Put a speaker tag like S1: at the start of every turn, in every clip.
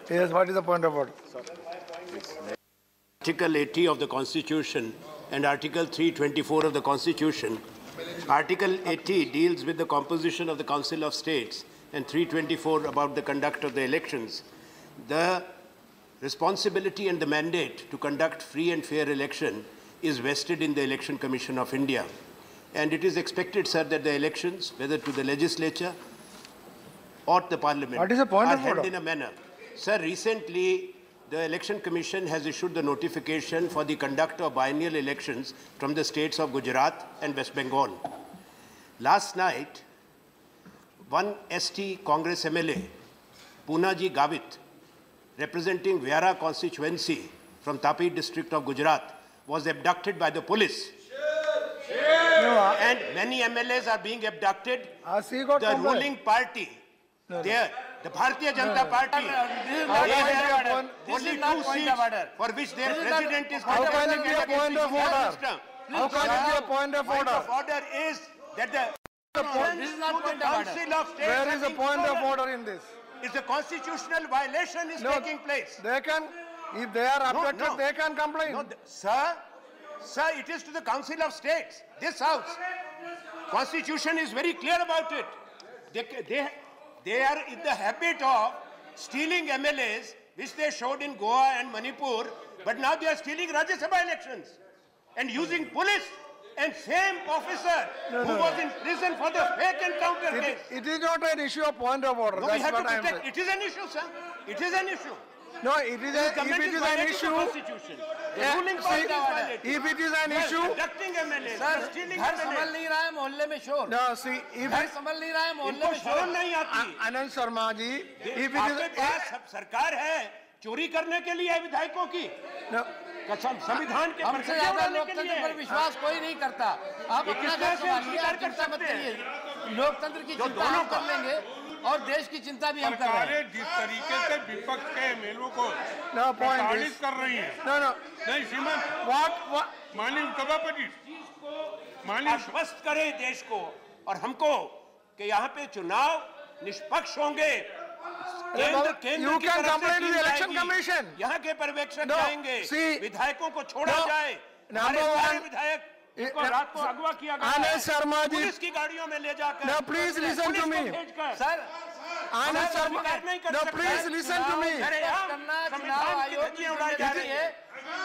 S1: Yes, what is the point of order?
S2: Article 80 of the Constitution and Article 324 of the Constitution. Article 80 deals with the composition of the Council of States and 324 about the conduct of the elections. The responsibility and the mandate to conduct free and fair election is vested in the Election Commission of India. And it is expected, sir, that the elections, whether to the legislature or the parliament,
S1: what is the point
S2: are
S1: of
S2: held
S1: order?
S2: in a manner. Sir, recently the Election Commission has issued the notification for the conduct of biennial elections from the states of Gujarat and West Bengal. Last night, one ST Congress MLA, Poonaji Gavit, representing Vyara constituency from Tapi district of Gujarat, was abducted by the police.
S1: No,
S2: And many MLAs are being abducted.
S1: he got
S2: The
S1: complaint.
S2: ruling party, the Bharatiya Janata Party, they have only 2 seats for which their president is
S1: How can it be a point of order? How can it be a point of
S2: Point
S1: order?
S2: of order is that the
S3: This is not point of order.
S2: Council of States
S1: Where is the
S2: being
S1: point of
S2: stolen.
S1: order in this?
S2: Is a constitutional violation is taking place.
S1: They can, if they are abducted,
S2: no.
S1: they can complain.
S2: No, sir, it is to the Council of States, this house. Constitution is very clear about it. They are in the habit of stealing MLAs, which they showed in Goa and Manipur, but now they are stealing Rajya Sabha elections and using police and same officer who was in prison for the fake encounter case.
S1: It is not an issue of point of order.
S2: No, we
S1: That's
S2: have to
S1: what I am
S2: protect.
S1: saying.
S2: It is an issue, sir. It is an issue.
S1: No, it is a, if it is an issue,
S2: The ruling party is violating.
S1: if it is an issue,
S2: Conducting MLAs,
S3: sir
S2: stealing
S3: घर संभल
S2: MLAs.
S3: नहीं रहा है मोहल्ले में शोर
S1: no, see, if
S3: घर संभल नहीं रहा है मोहल्ले
S2: इनको
S3: में
S2: शर्म
S3: शोर
S2: नहीं आती।
S1: Anand Sharma ji, if it
S2: आपके
S1: is,
S2: पास सरकार है, चोरी करने के लिए है विधायकों की,
S1: no,
S2: कसम संविधान के
S3: हमसे
S2: प्रति
S3: ज्यादा
S2: उड़ाने के
S3: लोकतंत्र
S2: लिए
S3: पर
S2: है।
S3: विश्वास कोई नहीं करता आप
S2: ये
S3: अपना
S2: किस
S3: घर
S2: तरह से
S3: संभालिए
S2: स्वीकार
S3: आप
S2: कर
S3: चिंता मत
S2: सकते हैं?
S3: करिए लोकतंत्र की
S2: जो
S3: चिंता
S2: दोनों
S3: हम कर लेंगे और देश की चिंता भी हम कर रहे हैं
S4: सरकारें जिस तरीके से विपक्ष के एमएलओ को
S1: no point
S4: प्रताड़ित
S1: is,
S4: कर रही हैं
S1: no,
S4: नहीं श्रीमान
S1: what,
S4: माननीय सभापति माननीय
S2: आश्वस्त करे देश को और हमको कि यहाँ पे चुनाव निष्पक्ष होंगे केंद्र
S1: you
S2: की
S1: can
S2: तरफ से
S1: complain
S2: team
S1: to the election
S2: जाएगी।
S1: commission.
S2: यहाँ के पर्यवेक्षक
S1: No,
S2: जाएंगे
S1: see,
S2: विधायकों को छोड़ा
S1: no,
S2: जाए
S1: number
S2: हमारे सारे
S1: one,
S2: विधायक को
S1: no,
S2: रात को अगवा किया गया
S1: Anand
S2: है।
S1: Sharma ji,
S2: पुलिस की गाड़ियों में ले जाकर
S1: no, please listen
S2: police
S1: to
S2: को
S1: me.
S2: भेजकर
S3: सर
S1: Anand
S2: हम
S1: Sharma,
S2: स्वीकार नहीं कर
S1: no,
S2: सकते।
S1: please listen to me.
S2: अरे हम
S3: करना चुनाव
S2: संविधान की
S3: आयोग की
S2: धज्जियां उड़ाई जा रही
S3: जिम्मेदारी है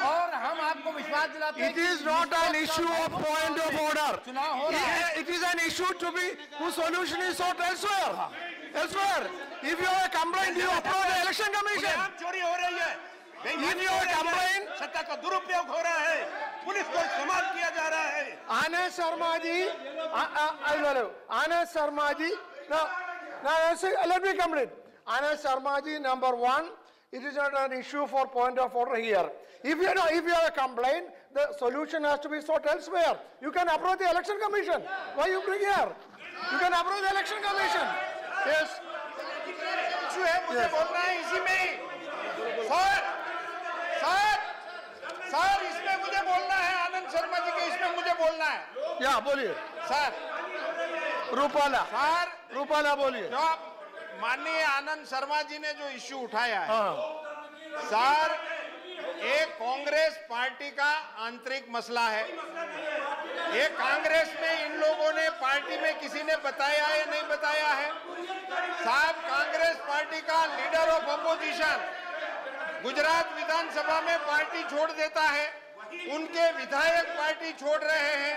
S3: और हम आपको विश्वास दिलाते हैं
S1: It is not an issue of point of order.
S3: चुनाव हो रहा है
S1: It is an issue to be, whose solution is sought elsewhere. Elsewhere. If you have a complaint, you approach the election commission.
S2: खुलेआम चोरी हो रही है बेईमानी
S1: If you
S2: हो
S1: are
S2: रही है,
S1: complain-
S2: सत्ता का दुरुपयोग हो रहा है पुलिस को इस्तेमाल किया जा रहा है
S1: Anand Sharma ji, Anand Sharma ji, no, let me complete. Anand Sharma ji, number one, it is not an issue for point of order here. If you have a complaint, the solution has to be sought elsewhere. You can approach the election commission. Why you bring here? You can approach the election commission. Yes.
S2: जो है मुझे बोलना है इसी में ही sir इसमें मुझे बोलना है आनंद शर्मा जी के इसमें मुझे बोलना है
S1: Yeah, बोलिए.
S2: सर
S1: रूपाला बोलिए.
S2: जो माननीय आनंद शर्मा जी ने जो इश्यू उठाया है
S1: हाँ.
S2: सर एक कांग्रेस पार्टी का आंतरिक मसला है ये कांग्रेस में इन लोगों ने पार्टी में किसी ने बताया है नहीं बताया है साहब कांग्रेस पार्टी का लीडर ऑफ अपोजिशन गुजरात विधानसभा में पार्टी छोड़ देता है उनके विधायक पार्टी छोड़ रहे हैं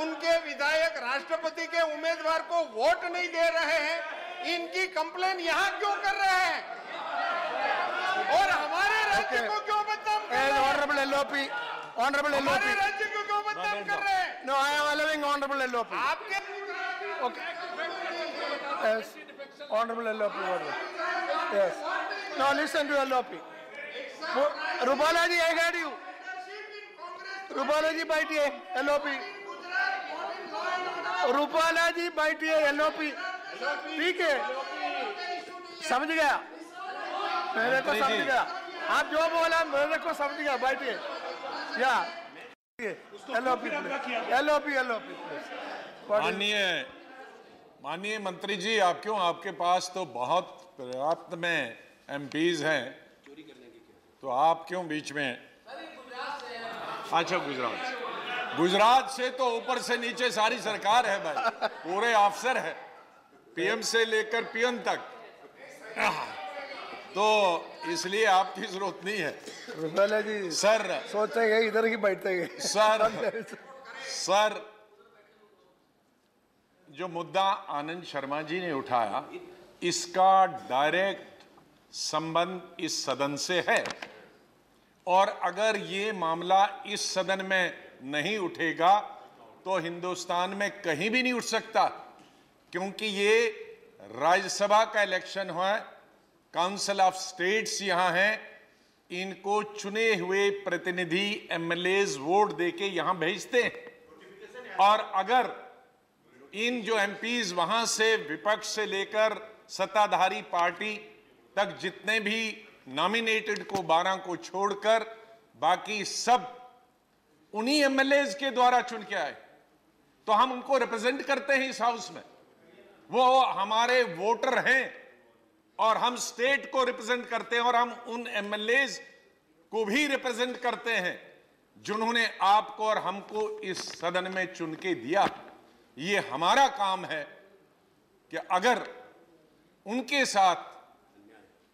S2: उनके विधायक राष्ट्रपति के उम्मीदवार को वोट नहीं दे रहे हैं इनकी कंप्लेन यहाँ क्यों कर रहे हैं और हमारे राज्य को क्यों बदनाम कर रहे हैं
S1: Honorable LOP.
S2: हमारे राज्य को क्यों बदनाम कर रहे हैं
S1: No, I am allowing Honorable LOP.
S2: आपके
S1: Okay. Yes. Honorable LOP. Yes. Now listen to LOP. Rupala ji, I got you. Rupala ji, बैठिए. LOP. रूपाला जी बैठिए. LOP. ठीक है. समझ गया. मेरे को समझ गया. आप जो बोला मेरे को समझ गया. बैठिए. या. LOP. LOP.
S4: माननीय
S5: माननीय मंत्री जी, आप क्यों, आपके पास तो बहुत पर्याप्त में एमपीज हैं, तो आप क्यों बीच में? अच्छा, गुजरात से तो ऊपर से नीचे सारी सरकार है भाई, पूरे अफसर है, पीएम से लेकर पीएम तक, तो इसलिए आपकी जरूरत नहीं है।
S1: रुपयाला जी
S5: सर
S1: सोचते गए इधर ही बैठते गए।
S5: सर जो मुद्दा आनंद शर्मा जी ने उठाया, इसका डायरेक्ट संबंध इस सदन से है, और अगर ये मामला इस सदन में नहीं उठेगा तो हिंदुस्तान में कहीं भी नहीं उठ सकता, क्योंकि ये राज्यसभा का इलेक्शन हुआ, काउंसिल ऑफ स्टेट्स यहां हैं, इनको चुने हुए प्रतिनिधि एमएलएज वोट देके यहां भेजते हैं, और अगर इन जो एमपीज वहां से विपक्ष से लेकर सत्ताधारी पार्टी तक जितने भी नॉमिनेटेड को 12 को छोड़कर बाकी सब उन्हीं एमएलएज के द्वारा चुन के आए, तो हम उनको रिप्रेजेंट करते हैं इस हाउस में, वो हमारे वोटर हैं, और हम स्टेट को रिप्रेजेंट करते हैं, और हम उन एमएलएज को भी रिप्रेजेंट करते हैं जिन्होंने आपको और हमको इस सदन में चुन के दिया। ये हमारा काम है कि अगर उनके साथ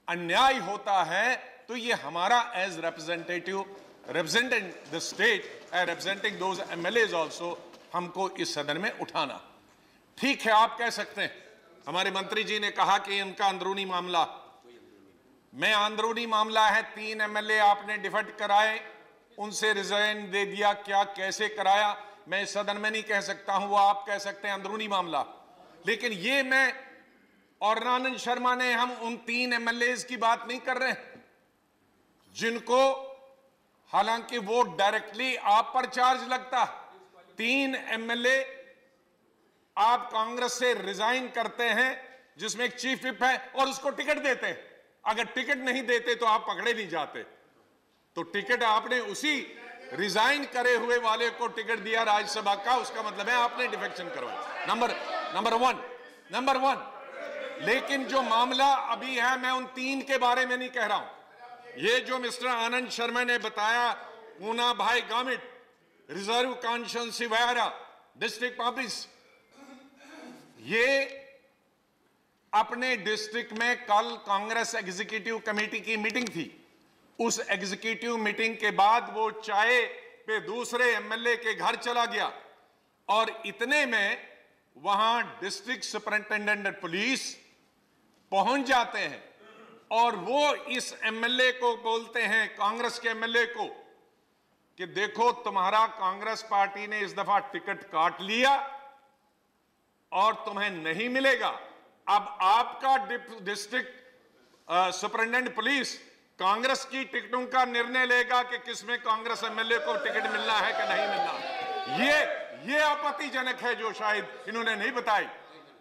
S5: अन्याय होता है तो ये हमारा as representative representing the state and representing those MLAs also हमको इस सदन में उठाना। ठीक है, आप कह सकते हैं, हमारे मंत्री जी ने कहा कि इनका अंदरूनी मामला, मैं अंदरूनी मामला है, 3 एमएलए आपने डिफेक्ट कराए, उनसे रिजाइन दे दिया, क्या कैसे कराया मैं इस सदन में नहीं कह सकता हूं, वो आप कह सकते हैं अंदरूनी मामला, लेकिन ये मैं और आनंद शर्मा ने, हम उन 3 एमएलए की बात नहीं कर रहे हैं जिनको, हालांकि वो डायरेक्टली आप पर चार्ज लगता। 3 एमएलए आप कांग्रेस से रिजाइन करते हैं, जिसमें एक चीफ विप है, और उसको टिकट देते हैं। अगर टिकट नहीं देते तो आप पकड़े नहीं जाते, तो टिकट आपने उसी रिजाइन करे हुए वाले को टिकट दिया राज्यसभा का, उसका मतलब है आपने डिफेक्शन करवाया। Number one. लेकिन जो मामला अभी है, मैं उन 3 के बारे में नहीं कह रहा हूं। ये जो मिस्टर आनंद शर्मा ने बताया, पूना भाई गामिट, रिजर्व कॉन्स्टिट्यूंसी वगैरह, डिस्ट्रिक्ट ऑफिस, ये अपने डिस्ट्रिक्ट में कल कांग्रेस एग्जीक्यूटिव कमेटी की मीटिंग थी, उस एग्जीक्यूटिव मीटिंग के बाद वो चाय पे दूसरे एमएलए के घर चला गया, और इतने में वहां डिस्ट्रिक्ट सुपरिंटेंडेंट पुलिस पहुंच जाते हैं, और वो इस एमएलए को बोलते हैं, कांग्रेस के एमएलए को, कि देखो तुम्हारा कांग्रेस पार्टी ने इस दफा टिकट काट लिया और तुम्हें नहीं मिलेगा। अब आपका डिस्ट्रिक्ट सुपरिंटेंडेंट पुलिस कांग्रेस की टिकटों का निर्णय लेगा कि किसमें कांग्रेस एमएलए को टिकट मिलना है कि नहीं मिलना। ये आपत्तिजनक है, जो शायद इन्होंने नहीं बताई,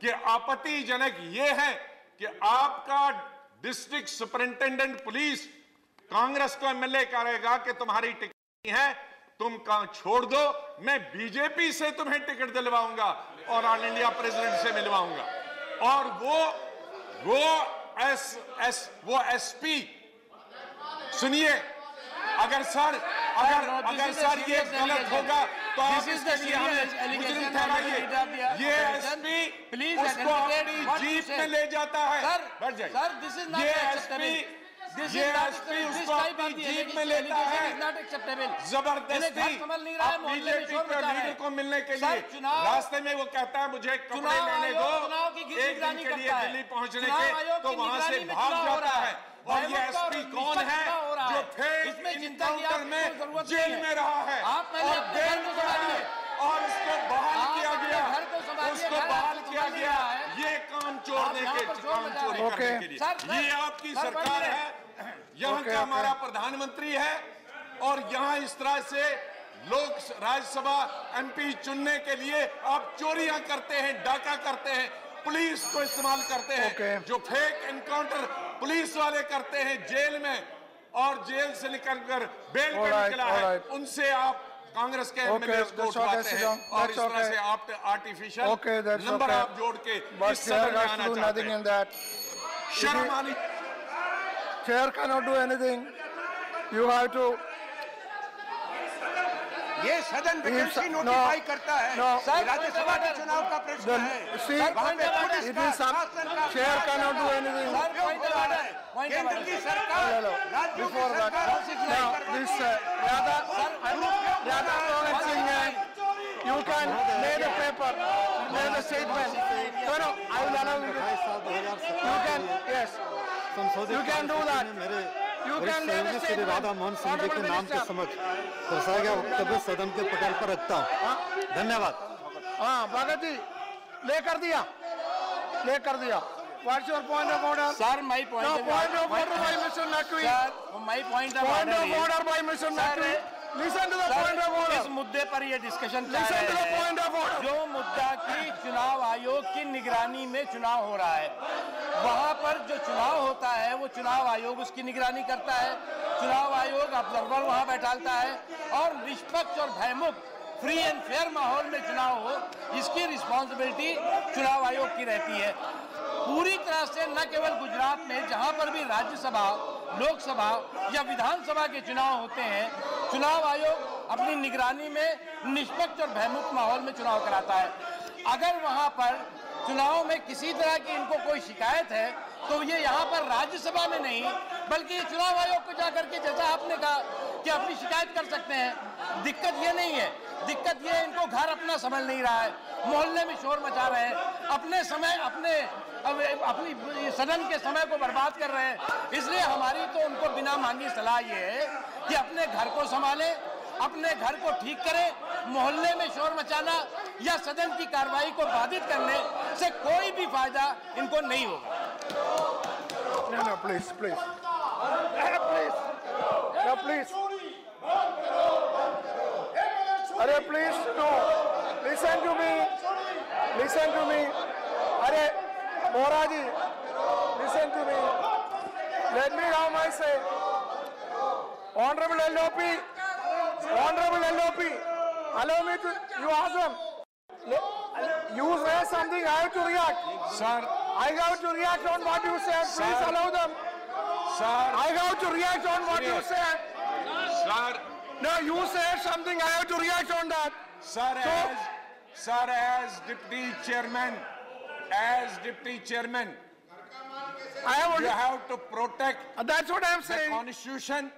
S5: कि आपत्तिजनक ये है कि आपका डिस्ट्रिक्ट सुपरिंटेंडेंट पुलिस कांग्रेस को एमएलए करेगा कि तुम्हारी टिकट नहीं है, तुम छोड़ दो, मैं बीजेपी से तुम्हें टिकट दिलवाऊंगा और ऑल इंडिया प्रेसिडेंट से मिलवाऊंगा। और वो एसपी, सुनिए, अगर सर ये गलत होगा तो आप इसके लिए हमें मुजरिम ठहराइए। ये एसपी उसको अपनी जीप में ले जाता है, बैठ जाइए, ये एसपी उसको अपनी जीप में लेता है जबरदस्ती बीजेपी के लीडर को मिलने के लिए। रास्ते में वो कहता है मुझे कपड़े लेने दो 1 दिन के लिए दिल्ली पहुंचने के, तो वहां से भाग जाता है। और ये एसपी कौन है जो फेक इनकाउंटर में जेल में रहा है और बेल पड़ा है और उसको बहाल किया गया, ये काम चोरी करने के लिए। ये आपकी सरकार है, यहाँ का हमारा प्रधानमंत्री है, और यहाँ इस तरह से लोग राज्यसभा एमपी चुनने के लिए आप चोरियां करते हैं, डाका करते हैं, पुलिस को इस्तेमाल करते हैं, जो फेक एनकाउंटर पुलिस वाले करते हैं जेल में, और जेल से निकलकर बेल पे निकला है, उनसे आप कांग्रेस के
S1: Okay,
S5: एमएलए को
S1: that's okay,
S5: उठवाते
S1: sit
S5: हैं
S1: down.
S5: और
S1: That's
S5: इस तरह
S1: okay.
S5: से आप artificial
S1: Okay, that's
S5: number
S1: okay.
S5: आप जोड़ के
S1: But
S5: इस
S1: chair
S5: सदन में
S1: has
S5: आना
S1: to do
S5: चाहते
S1: nothing
S5: हैं।
S1: in that.
S5: शर्म आनी
S1: Chair cannot do anything. You have to.
S2: ये सदन
S1: If-
S2: वैकेंसी
S1: no,
S2: नोटिफाई करता है।
S1: no.
S2: राज्यसभा के चुनाव का प्रश्न
S1: The,
S2: है।
S1: see,
S2: वहाँ पे पुलिस
S1: it
S2: का,
S1: is some
S2: शासन का
S1: chair cannot do anything.
S2: उपयोग हो रहा है। केंद्र की सरकार
S1: Hello.
S2: राज्यों की
S1: Before that,
S2: सरकार
S1: now this Radha Mohan Singh, you can lay the paper, lay the statement. No, I will allow you. You can, yes,
S6: संशोधित
S1: you can do that.
S6: मेरे
S1: You
S6: वरिष्ठ
S1: can lay the
S6: सहयोगी Shri
S1: statement.
S6: Radha Mohan Singh ji के
S1: Honorable
S6: नाम के
S1: Minister.
S6: समक्ष दर्शाया गया वक्तव्य सदन के पटल पर रखता हूँ। धन्यवाद।
S1: हाँ भगत जी लेकर दिया What's your point of order?
S3: Sir, my point
S1: No,
S3: of
S1: point of order by Mr. Naqvi.
S3: Sir, my point of
S1: Point
S3: order
S1: of
S3: is,
S1: order by Mr. Naqvi. Listen to the point of
S3: sir, इस
S1: order.
S3: मुद्दे पर ये discussion चल
S1: Listen to
S3: रहा
S1: the
S3: है
S1: point of order.
S3: जो मुद्दा की चुनाव आयोग की निगरानी में चुनाव हो रहा है, वहाँ पर जो चुनाव होता है वो चुनाव आयोग उसकी निगरानी करता है, चुनाव आयोग ऑब्जर्वर वहाँ बैठालता है और निष्पक्ष और भयमुक्त फ्री एंड फेयर माहौल में चुनाव हो, इसकी रिस्पॉन्सिबिलिटी चुनाव आयोग की रहती है। पूरी तरह से न केवल गुजरात में जहां पर भी राज्यसभा, लोकसभा या विधानसभा के चुनाव होते हैं, चुनाव आयोग अपनी निगरानी में निष्पक्ष और भयमुक्त माहौल में चुनाव कराता है। अगर वहां पर चुनाव में किसी तरह की इनको कोई शिकायत है तो ये यहाँ पर राज्यसभा में नहीं बल्कि ये चुनाव आयोग को जाकर के, जैसा आपने कहा कि अपनी शिकायत कर सकते हैं। दिक्कत ये नहीं है, दिक्कत ये है इनको घर अपना समझ नहीं रहा है, मोहल्ले में शोर मचा रहे हैं, अपने समय अपनी सदन के समय को बर्बाद कर रहे हैं। इसलिए हमारी तो उनको बिना मांगी सलाह ये है कि अपने घर को संभालें, अपने घर को ठीक करें। मोहल्ले में शोर मचाना या सदन की कार्रवाई को बाधित करने से कोई भी फायदा इनको नहीं होगा।
S1: No, please. Please. No, please. Arey, please, no. Listen to me. Arey, Moraji, listen to me. Let me have my say. Honorable LOP, allow me to, you ask them. You say something, I have to react.
S5: Sir
S1: I have to react on what you said. Please
S5: Sir.
S1: allow them.
S5: Sir
S1: I have to react on what you said.
S5: Sir
S1: No, you said something. I have to react on that.
S5: Sir as deputy chairman,
S1: I have
S5: you
S1: only,
S5: have to protect
S1: that's what I am
S5: the
S1: saying.
S5: constitution,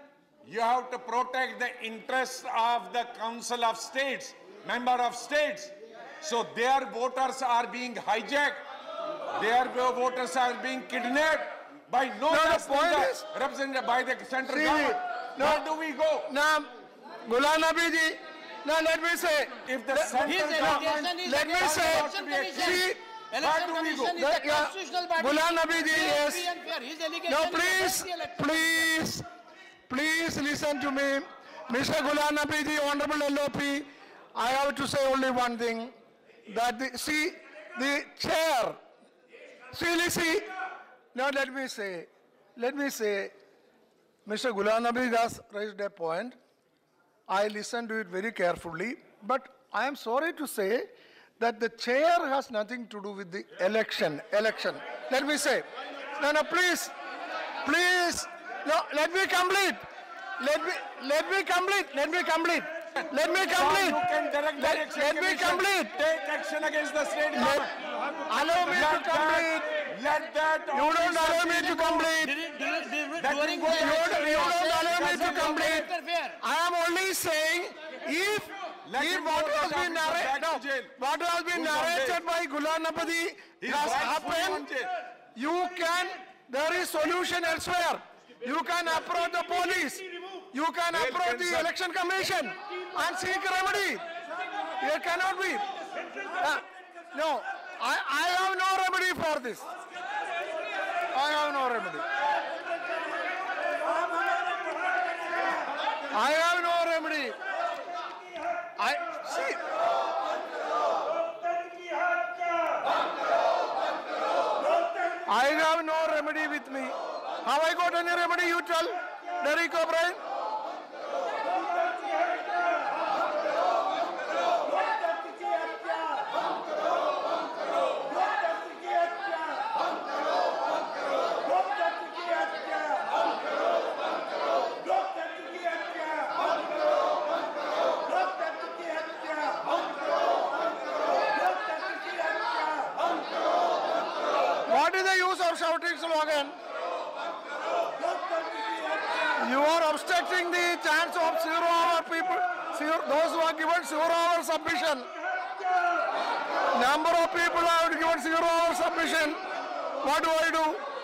S5: you have to protect the interests of the council of states, member of states. So their voters are being hijacked, their voters are being kidnapped by no
S1: No, the
S5: less than
S1: point
S5: the
S1: is-
S5: represented by the central
S1: See,
S5: government.
S1: no.
S5: Where do we go?
S1: Now, Ghulam Nabi ji, now let me say,
S5: If the
S3: His
S5: central government,
S3: allegation is
S1: let me
S3: against
S1: say,
S3: election commission.
S1: see,
S3: Election
S5: where do we go?
S3: commission is a
S1: Yeah,
S3: constitutional body.
S1: Ghulam Nabi ji,
S3: Free
S1: yes.
S3: and fair. His allegation
S1: no,
S3: is against the election.
S1: please listen to me. Mr. Ghulam Nabi ji, Honorable LOP, I have to say only one thing, that the chair, now let me say, Mr. Ghulam Nabi has raised a point. I listened to it very carefully, but I am sorry to say that the chair has nothing to do with the election. Let me say, no, please, no, let me complete. Let me complete.
S5: you can direct the election
S1: Let me
S5: commission,
S1: complete.
S5: take action against the state government.
S1: Allow me to complete.
S5: Let that
S1: You don't allow me to complete.
S3: During
S1: You don't allow me to complete.
S3: interfere.
S1: I am only saying, if
S5: him
S1: what
S5: go
S1: has
S5: to
S1: been
S5: jail.
S1: narrated,
S5: Back to jail.
S1: what has been
S5: Who's on
S1: narrated
S5: jail?
S1: by Ghulam Nabi
S5: He's
S1: has
S5: rightfully on
S1: happened.
S5: jail.
S1: There is solution elsewhere. You can approach the police. You can approach the election commission and seek remedy. There cannot be. No, I have no remedy for this. I have no remedy. I have no remedy. See. I have no remedy with me. Have I got any remedy? You tell, Derek O'Brien. chance of 0 hour people, those who are given 0 hour submission. Number of people have given 0 hour submission. What do I do?